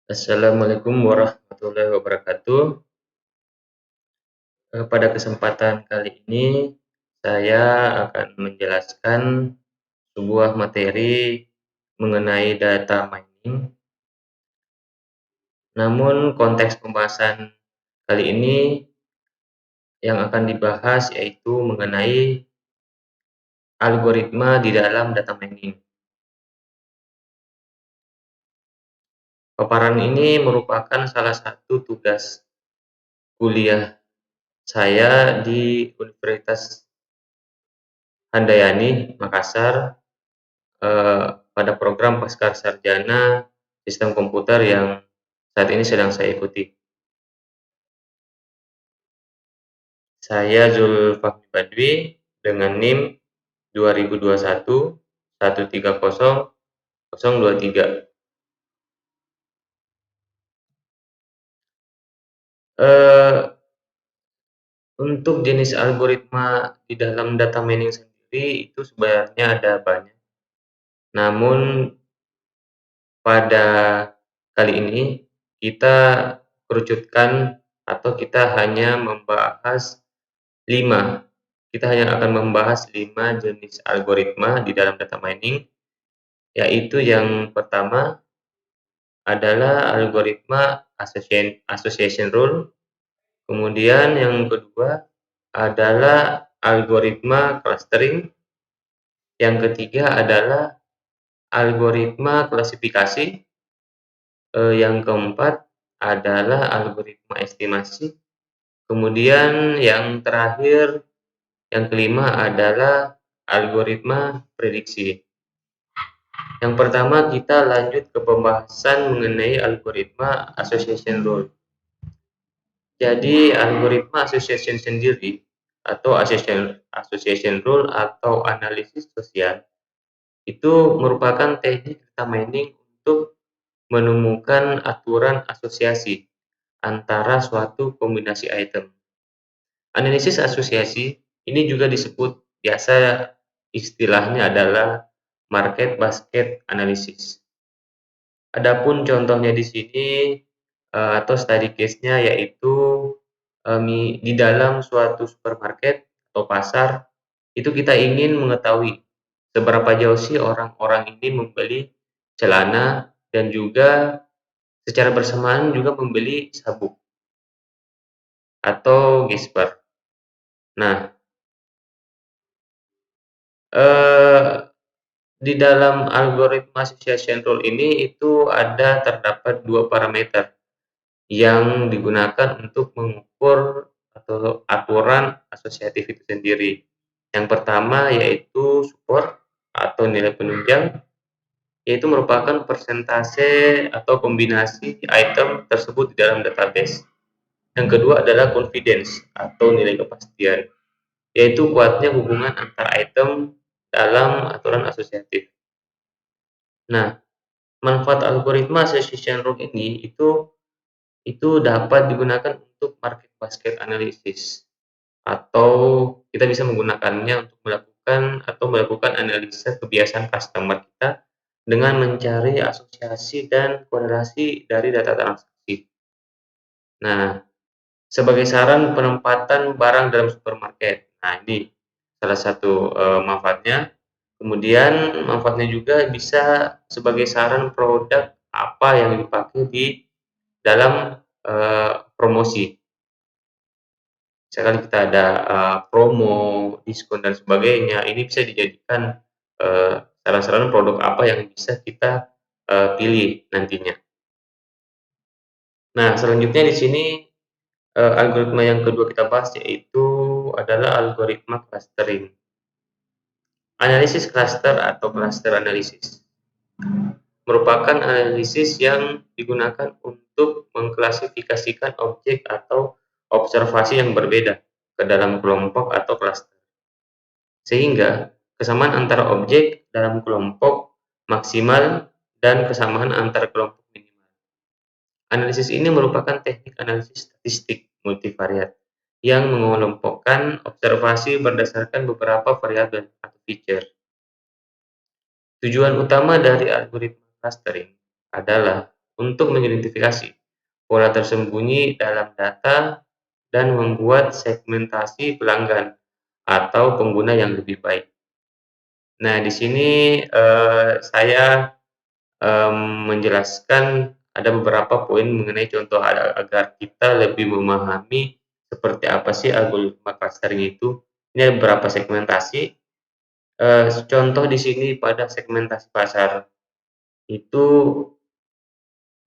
Assalamualaikum warahmatullahi wabarakatuh. Pada kesempatan kali ini, saya akan menjelaskan sebuah materi mengenai data mining. Namun konteks pembahasan kali ini yang akan dibahas yaitu mengenai algoritma di dalam data mining. Paparan ini merupakan salah satu tugas kuliah saya di Universitas Handayani, Makassar, pada program Pascasarjana Sistem Komputer yang saat ini sedang saya ikuti. Saya Zulfahmi Badwi dengan NIM 2021 130023. Untuk jenis algoritma di dalam data mining sendiri itu sebenarnya ada banyak. Namun pada kali ini kita kerucutkan atau kita hanya membahas 5. Kita hanya akan membahas 5 jenis algoritma di dalam data mining, yaitu yang pertama adalah algoritma association rule, kemudian yang kedua adalah algoritma clustering, yang ketiga adalah algoritma klasifikasi, yang keempat adalah algoritma estimasi, kemudian yang terakhir, yang kelima adalah algoritma prediksi. Yang pertama kita lanjut ke pembahasan mengenai algoritma association rule. Jadi algoritma association sendiri atau association rule atau analisis sosial itu merupakan teknik data mining untuk menemukan aturan asosiasi antara suatu kombinasi item. Analisis asosiasi ini juga disebut biasa istilahnya adalah market basket analysis. Adapun contohnya di sini atau study case-nya yaitu di dalam suatu supermarket atau pasar itu kita ingin mengetahui seberapa jauh sih orang-orang ini membeli celana dan juga secara bersamaan juga membeli sabuk atau gesper. Nah, di dalam algoritma association rule ini itu terdapat 2 parameter yang digunakan untuk mengukur atau aturan asosiatif itu sendiri. Yang pertama yaitu support atau nilai penunjang, yaitu merupakan persentase atau kombinasi item tersebut di dalam database. Yang kedua adalah confidence atau nilai kepastian, yaitu kuatnya hubungan antar item dalam aturan asosiatif. Nah, manfaat algoritma association rule ini itu dapat digunakan untuk market basket analysis atau kita bisa menggunakannya untuk melakukan analisa kebiasaan customer kita dengan mencari asosiasi dan korelasi dari data transaksi. Nah, sebagai saran penempatan barang dalam supermarket. Nah, ini salah satu manfaatnya. Kemudian manfaatnya juga bisa sebagai saran produk apa yang dipakai di dalam promosi. Misalkan kita ada promo, diskon dan sebagainya, ini bisa dijadikan saran-saran produk apa yang bisa kita pilih nantinya. Nah, selanjutnya di sini algoritma yang kedua kita bahas yaitu adalah algoritma clustering. Analisis cluster atau cluster analisis merupakan analisis yang digunakan untuk mengklasifikasikan objek atau observasi yang berbeda ke dalam kelompok atau cluster, sehingga kesamaan antara objek dalam kelompok maksimal dan kesamaan antar kelompok minimal. Analisis ini merupakan teknik analisis statistik multivariat yang mengelompokkan observasi berdasarkan beberapa variabel atau feature. Tujuan utama dari algoritma clustering adalah untuk mengidentifikasi pola tersembunyi dalam data dan membuat segmentasi pelanggan atau pengguna yang lebih baik. Nah, di sini, saya, menjelaskan ada beberapa poin mengenai contoh agar kita lebih memahami seperti apa sih algoritma clustering itu. Ini ada beberapa segmentasi, contoh di sini pada segmentasi pasar, itu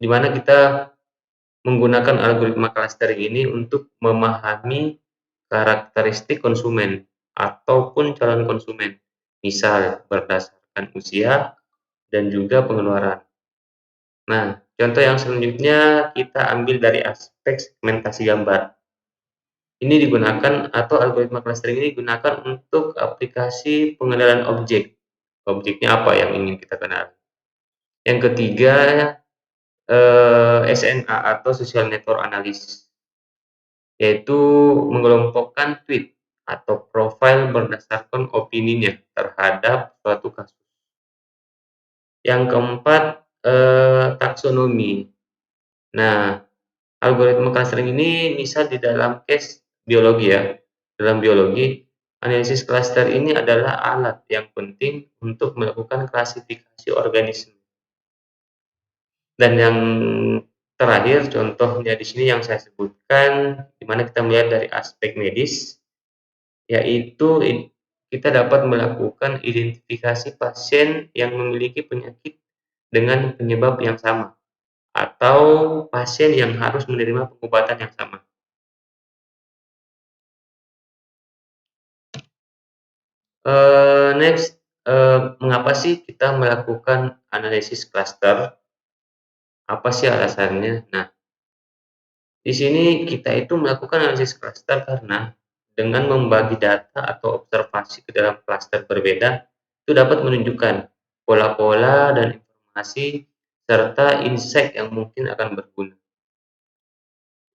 di mana kita menggunakan algoritma clustering ini untuk memahami karakteristik konsumen ataupun calon konsumen, misal berdasarkan usia dan juga pengeluaran. Nah, contoh yang selanjutnya kita ambil dari aspek segmentasi gambar. Ini digunakan atau algoritma clustering ini digunakan untuk aplikasi pengenalan objek. Objeknya apa yang ingin kita kenal. Yang ketiga, SNA atau Social Network Analysis, yaitu mengelompokkan tweet atau profil berdasarkan opininya terhadap suatu kasus. Yang keempat, taksonomi. Nah, algoritma clustering ini misal di dalam case biologi ya. Dalam biologi, analisis cluster ini adalah alat yang penting untuk melakukan klasifikasi organisme. Dan yang terakhir, contohnya di sini yang saya sebutkan, di mana kita melihat dari aspek medis, yaitu kita dapat melakukan identifikasi pasien yang memiliki penyakit dengan penyebab yang sama, atau pasien yang harus menerima pengobatan yang sama. Next, mengapa sih kita melakukan analisis cluster? Apa sih alasannya? Nah, di sini kita itu melakukan analisis cluster karena dengan membagi data atau observasi ke dalam cluster berbeda, itu dapat menunjukkan pola-pola dan informasi serta insight yang mungkin akan berguna.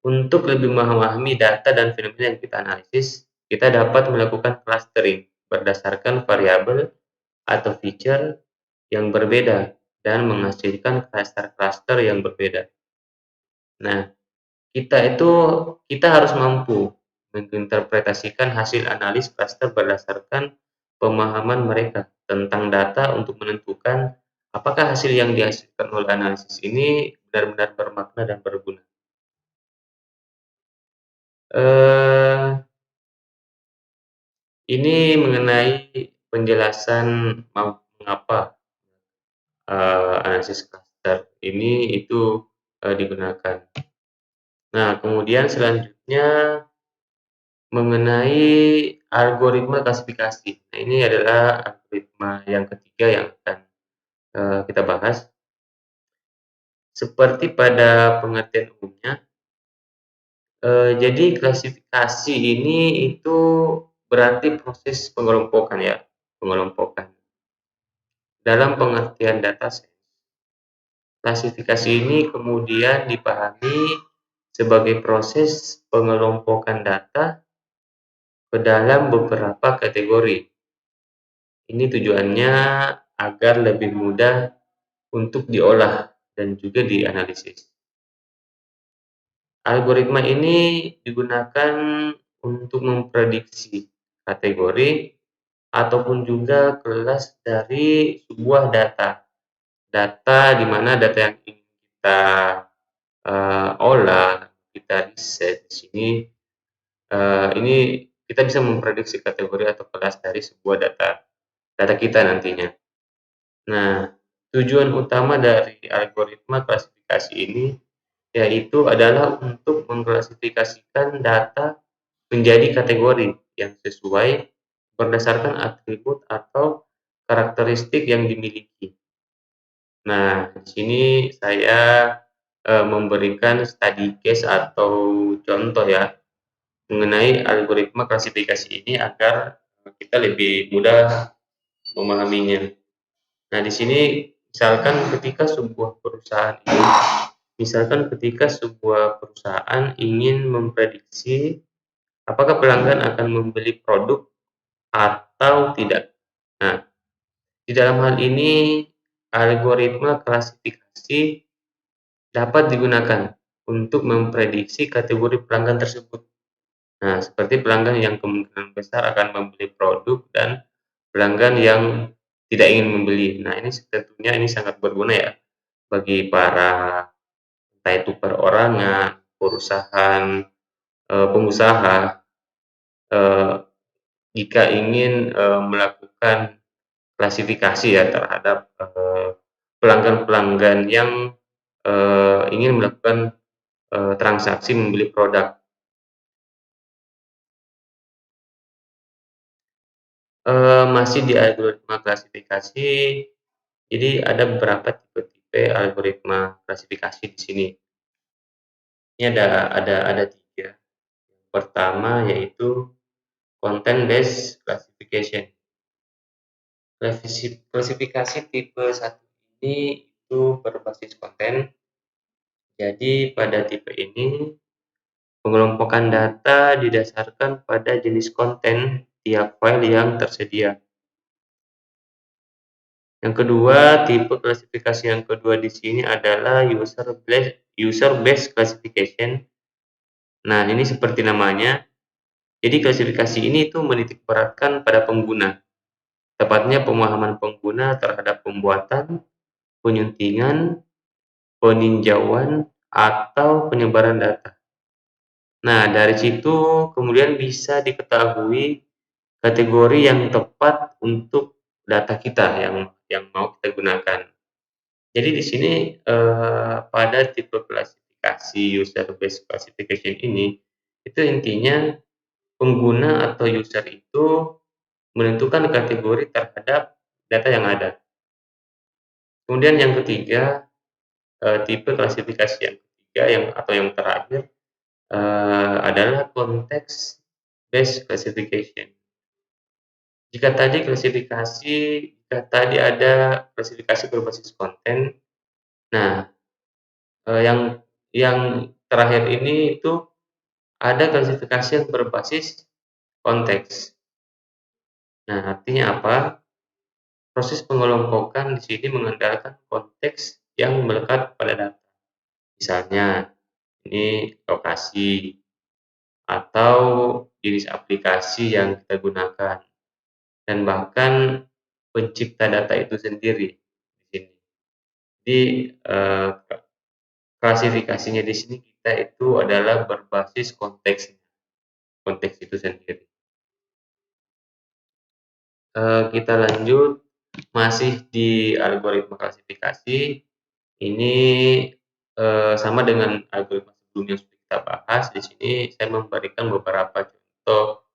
Untuk lebih memahami data dan fenomena yang kita analisis, kita dapat melakukan clustering berdasarkan variabel atau feature yang berbeda dan menghasilkan klaster-klaster yang berbeda. Nah, kita harus mampu menginterpretasikan hasil analis klaster berdasarkan pemahaman mereka tentang data untuk menentukan apakah hasil yang dihasilkan oleh analisis ini benar-benar bermakna dan berguna. Eee, ini mengenai penjelasan mengapa, analisis klaster ini itu, digunakan. Nah, kemudian selanjutnya mengenai algoritma klasifikasi. Nah, ini adalah algoritma yang ketiga yang akan, kita bahas. Seperti pada pengertian umumnya, jadi klasifikasi ini itu berarti proses pengelompokan ya, pengelompokan. Dalam pengertian data science, klasifikasi ini kemudian dipahami sebagai proses pengelompokan data ke dalam beberapa kategori. Ini tujuannya agar lebih mudah untuk diolah dan juga dianalisis. Algoritma ini digunakan untuk memprediksi kategori ataupun juga kelas dari sebuah data. Data di mana data yang ingin kita olah, kita riset di sini, ini kita bisa memprediksi kategori atau kelas dari sebuah data kita nantinya. Nah, tujuan utama dari algoritma klasifikasi ini yaitu adalah untuk mengklasifikasikan data menjadi kategori yang sesuai berdasarkan atribut atau karakteristik yang dimiliki. Nah, di sini saya, memberikan study case atau contoh ya, mengenai algoritma klasifikasi ini agar kita lebih mudah memahaminya. Nah, di sini misalkan ketika sebuah perusahaan ingin memprediksi apakah pelanggan akan membeli produk atau tidak. Nah, di dalam hal ini algoritma klasifikasi dapat digunakan untuk memprediksi kategori pelanggan tersebut. Nah, seperti pelanggan yang kemungkinan besar akan membeli produk dan pelanggan yang tidak ingin membeli. Nah, ini tentunya ini sangat berguna ya bagi para entah itu perorangan, perusahaan, pengusaha, eee, jika ingin, melakukan klasifikasi ya terhadap, pelanggan-pelanggan yang, ingin melakukan, transaksi membeli produk. Masih di algoritma klasifikasi, jadi ada beberapa tipe-tipe algoritma klasifikasi di sini. Ini ada 3. Pertama yaitu content based classification. Klasifikasi tipe 1 ini itu berbasis konten. Jadi pada tipe ini, pengelompokan data didasarkan pada jenis konten tiap file yang tersedia. Yang kedua, tipe klasifikasi yang kedua di sini adalah user based classification. Nah, ini seperti namanya. Jadi klasifikasi ini itu menitikberatkan pada pengguna, tepatnya pemahaman pengguna terhadap pembuatan, penyuntingan, peninjauan, atau penyebaran data. Nah, dari situ kemudian bisa diketahui kategori yang tepat untuk data kita yang mau kita gunakan. Jadi di sini, pada tipe klasifikasi user based classification ini, itu intinya pengguna atau user itu menentukan kategori terhadap data yang ada. Kemudian yang ketiga, tipe klasifikasi yang ketiga atau yang terakhir, adalah context based classification. Jika tadi ada klasifikasi berbasis konten, nah, yang terakhir ini itu ada klasifikasi yang berbasis konteks. Nah, artinya apa? Proses pengelompokan di sini mengandalkan konteks yang melekat pada data. Misalnya, ini lokasi atau jenis aplikasi yang kita gunakan dan bahkan pencipta data itu sendiri di sini. Jadi, eee, klasifikasinya di sini kita itu adalah berbasis konteks itu sendiri. Kita lanjut, masih di algoritma klasifikasi, ini, sama dengan algoritma sebelumnya yang sudah kita bahas, di sini saya memberikan beberapa contoh,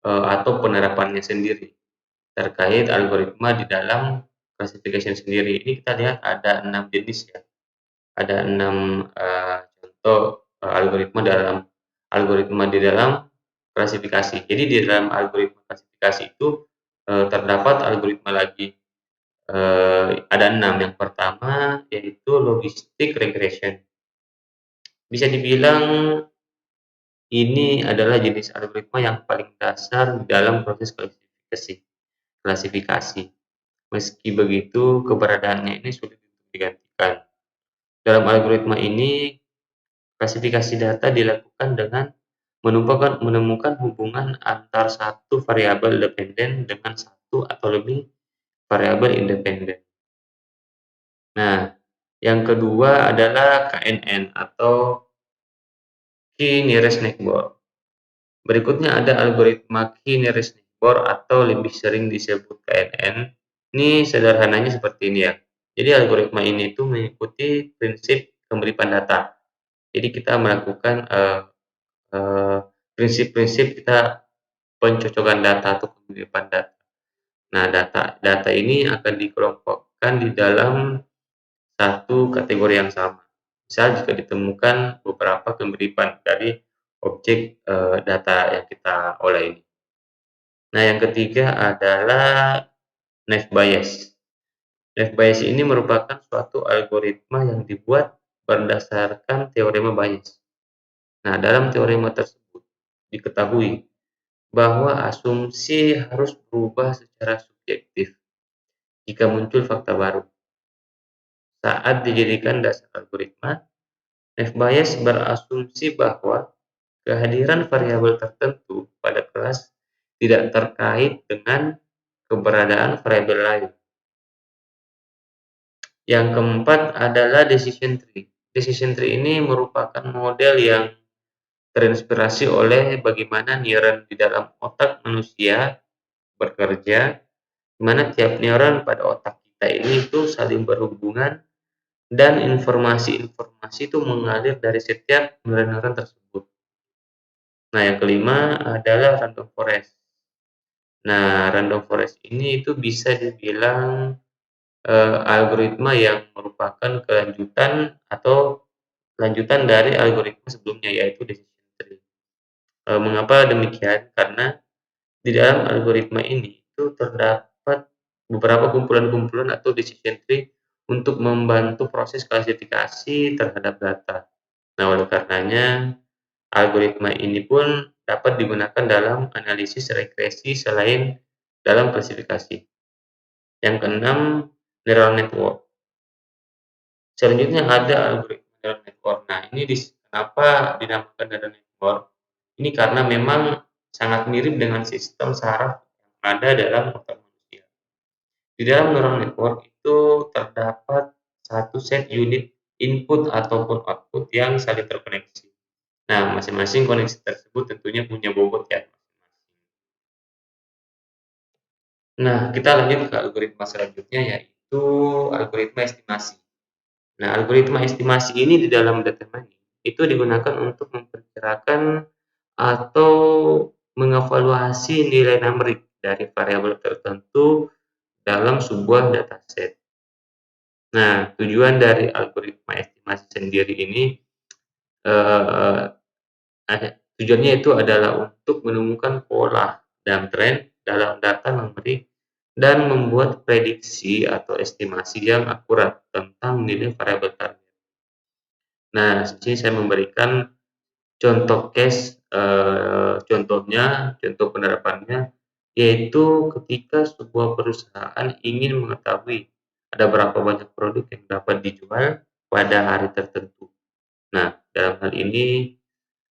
atau penerapannya sendiri, terkait algoritma di dalam classification sendiri. Ini kita lihat ada 6 jenis ya, ada 6 contoh, algoritma di dalam klasifikasi. Jadi di dalam algoritma klasifikasi itu, terdapat algoritma lagi, ada 6. Yang pertama yaitu logistic regression. Bisa dibilang ini adalah jenis algoritma yang paling dasar dalam proses klasifikasi. Meski begitu, keberadaannya ini sulit untuk digantikan. Dalam algoritma ini, klasifikasi data dilakukan dengan menemukan hubungan antar satu variabel dependen dengan satu atau lebih variabel independen. Nah, yang kedua adalah KNN atau Key Nearest Neighbor. Berikutnya ada algoritma Key Nearest Neighbor atau lebih sering disebut KNN. Ini sederhananya seperti ini ya. Jadi algoritma ini itu mengikuti prinsip kemiripan data. Jadi kita melakukan eee, prinsip-prinsip kita pencocokan data atau kemiripan data. Nah, data data ini akan dikelompokkan di dalam satu kategori yang sama. Misal jika ditemukan beberapa kemiripan dari objek, data yang kita olah ini. Nah, yang ketiga adalah naive Bayes. Naive Bayes ini merupakan suatu algoritma yang dibuat berdasarkan teorema Bayes. Nah, dalam teorema tersebut diketahui bahwa asumsi harus berubah secara subjektif jika muncul fakta baru saat dijadikan dasar algoritma. F-bias berasumsi bahwa kehadiran variabel tertentu pada kelas tidak terkait dengan keberadaan variabel lain. Yang keempat adalah decision tree. Decision tree ini merupakan model yang terinspirasi oleh bagaimana neuron di dalam otak manusia bekerja, di mana tiap neuron pada otak kita ini itu saling berhubungan dan informasi-informasi itu mengalir dari setiap neuron-neuron tersebut. Nah, yang kelima adalah random forest. Nah, random forest ini itu bisa dibilang algoritma yang merupakan lanjutan dari algoritma sebelumnya, yaitu decision tree. Mengapa demikian? Karena di dalam algoritma ini itu terdapat beberapa kumpulan-kumpulan atau decision tree untuk membantu proses klasifikasi terhadap data. Nah, oleh karenanya algoritma ini pun dapat digunakan dalam analisis regresi selain dalam klasifikasi. Yang keenam, neural network. Selanjutnya ada algoritma neural network. Nah, ini kenapa dinamakan neural network? Ini karena memang sangat mirip dengan sistem saraf yang ada dalam otak manusia. Di dalam neural network itu terdapat satu set unit input ataupun output yang saling terkoneksi. Nah, masing-masing koneksi tersebut tentunya punya bobot ya. Nah, kita lanjut ke algoritma selanjutnya, yaitu algoritma estimasi. Nah, algoritma estimasi ini di dalam data mining itu digunakan untuk memperkirakan atau mengevaluasi nilai numerik dari variabel tertentu dalam sebuah dataset. Nah, tujuan dari algoritma estimasi sendiri ini eh, tujuannya itu adalah untuk menemukan pola dan tren dalam data numerik dan membuat prediksi atau estimasi yang akurat tentang nilai variabel target. Nah, di sini saya memberikan contoh case, contoh penerapannya, yaitu ketika sebuah perusahaan ingin mengetahui ada berapa banyak produk yang dapat dijual pada hari tertentu. Nah, dalam hal ini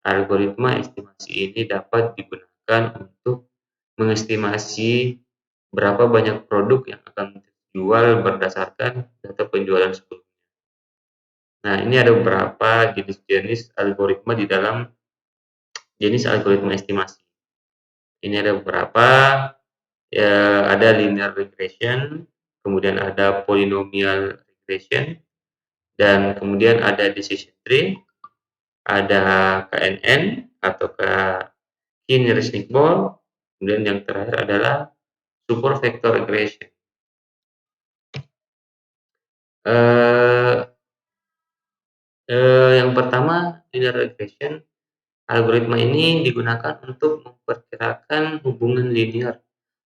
algoritma estimasi ini dapat digunakan untuk mengestimasi berapa banyak produk yang akan dijual berdasarkan data penjualan sebelumnya. Nah, ini ada beberapa jenis-jenis algoritma di dalam jenis algoritma estimasi. Ini ada beberapa, ya, ada linear regression, kemudian ada polynomial regression, dan kemudian ada decision tree, ada KNN atau key nearest neighbor, kemudian yang terakhir adalah super vector regression. Eh, yang pertama linear regression, algoritma ini digunakan untuk memperkirakan hubungan linear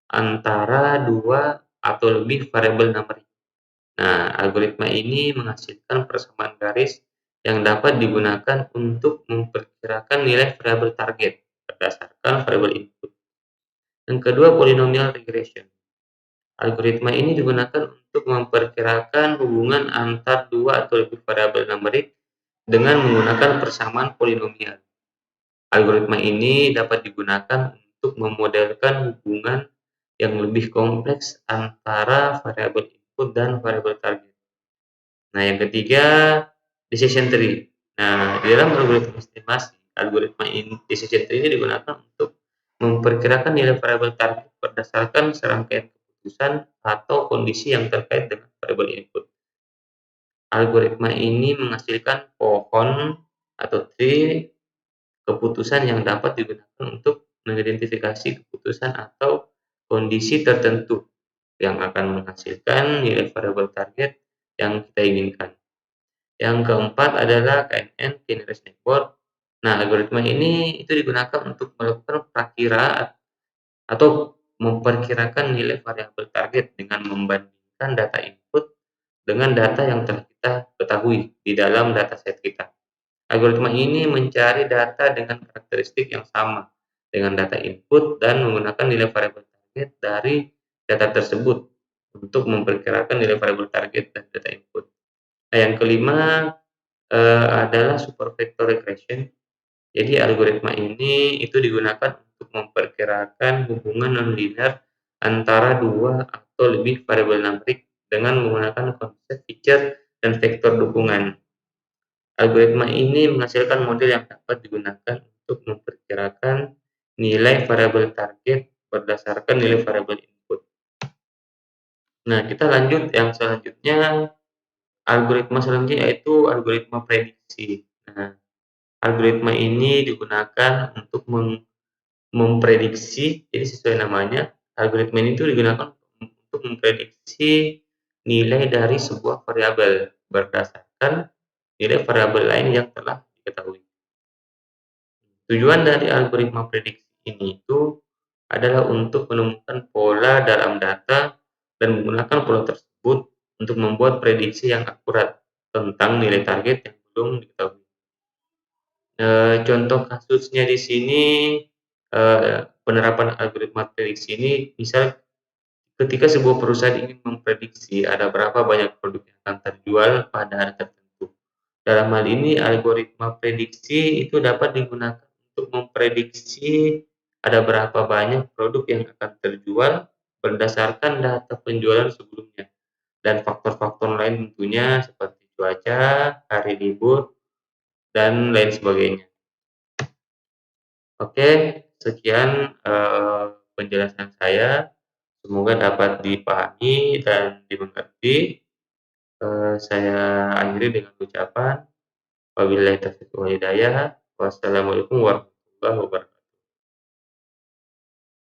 antara dua atau lebih variabel numerik. Nah, algoritma ini menghasilkan persamaan garis yang dapat digunakan untuk memperkirakan nilai variabel target berdasarkan variabel input. Yang kedua, polynomial regression. Algoritma ini digunakan untuk memperkirakan hubungan antar dua atau lebih variabel numerik dengan menggunakan persamaan polinomial. Algoritma ini dapat digunakan untuk memodelkan hubungan yang lebih kompleks antara variabel input dan variabel target. Nah, yang ketiga, decision tree. Nah, di dalam algoritma estimasi, decision tree ini digunakan untuk memperkirakan nilai variabel target berdasarkan serangkaian keputusan atau kondisi yang terkait dengan variabel input. Algoritma ini menghasilkan pohon atau tree keputusan yang dapat digunakan untuk mengidentifikasi keputusan atau kondisi tertentu yang akan menghasilkan nilai variabel target yang kita inginkan. Yang keempat adalah KNN, Key Nearest Neighbor. Nah, algoritma ini itu digunakan untuk melakukan atau memperkirakan nilai variabel target dengan membandingkan data input dengan data yang telah kita ketahui di dalam dataset kita. Algoritma ini mencari data dengan karakteristik yang sama dengan data input dan menggunakan nilai variabel target dari data tersebut untuk memperkirakan nilai variabel target dan data input. Nah, yang kelima, adalah supervector regression. Jadi algoritma ini itu digunakan untuk memperkirakan hubungan nonlinear antara 2 atau lebih variabel numerik dengan menggunakan konsep feature dan vektor dukungan. Algoritma ini menghasilkan model yang dapat digunakan untuk memperkirakan nilai variabel target berdasarkan nilai variabel input. Nah, kita lanjut yang selanjutnya, algoritma selanjutnya yaitu algoritma prediksi. Nah, algoritma ini digunakan untuk memprediksi, jadi sesuai namanya, algoritma ini tuh digunakan untuk memprediksi nilai dari sebuah variabel berdasarkan nilai variabel lain yang telah diketahui. Tujuan dari algoritma prediksi ini itu adalah untuk menemukan pola dalam data dan menggunakan pola tersebut untuk membuat prediksi yang akurat tentang nilai target yang belum diketahui. Contoh kasusnya di sini, penerapan algoritma prediksi ini misal ketika sebuah perusahaan ingin memprediksi ada berapa banyak produk yang akan terjual pada hari tertentu. Dalam hal ini algoritma prediksi itu dapat digunakan untuk memprediksi ada berapa banyak produk yang akan terjual berdasarkan data penjualan sebelumnya dan faktor-faktor lain tentunya seperti cuaca, hari libur, dan lain sebagainya. Oke, sekian, penjelasan saya, semoga dapat dipahami dan dimengerti. Saya akhiri dengan ucapan wabillahi taufiq wal hidayah. Wassalamualaikum warahmatullahi wabarakatuh.